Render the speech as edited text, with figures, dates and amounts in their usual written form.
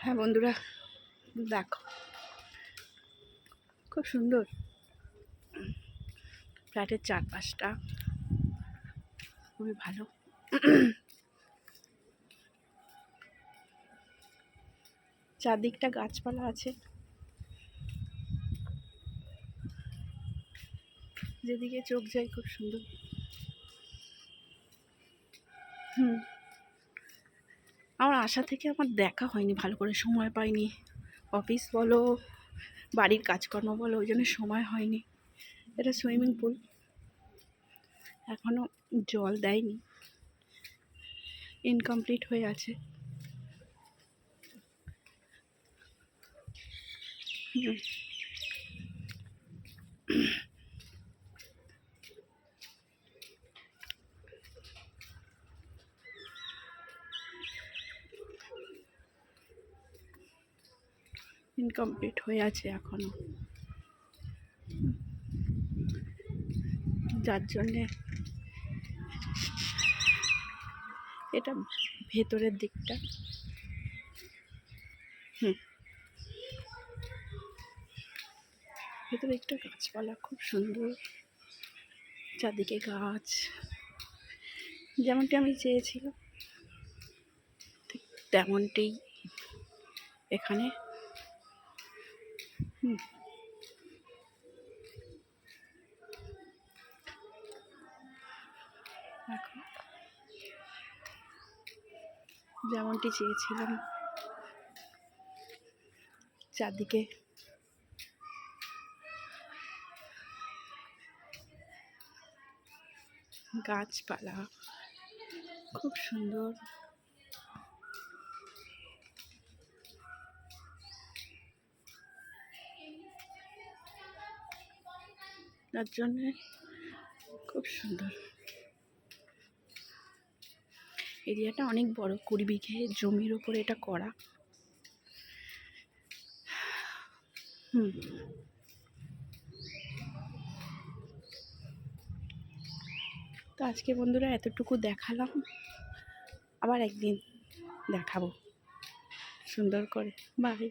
হ্যাঁ বন্ধুরা, দেখো খুব সুন্দর ফ্ল্যাটের চারপাশটা, খুবই ভালো। চারদিকটা গাছপালা আছে, যেদিকে চোখ যায় খুব সুন্দর। আমার আশা থেকে আমার দেখা হয়নি, ভালো করে সময় পাইনি। অফিস বলো, বাড়ির কাজকর্ম বলো, ওই জন্য সময় হয়নি। এটা সুইমিং পুল, এখনও জল দেয়নি, ইনকমপ্লিট হয়ে আছে। ইনকমপ্লিট হয়ে আছে এখনও, যার জন্যে এটা ভেতরের দিকটা। ভেতরে একটা গাছপালা খুব সুন্দর, চারদিকে গাছ, যেমনটি আমি চেয়েছিলাম ঠিক তেমনটি এখানে। দেখো যেমনটি চেয়েছিলাম, চারদিকে গাছপালা খুব সুন্দর। তার জন্যে খুব সুন্দর। এরিয়াটা অনেক বড়, 20 বিঘে জমির ওপরে এটা করা। তো আজকে বন্ধুরা এতটুকু দেখালাম, আবার একদিন দেখাবো সুন্দর করে। বাই।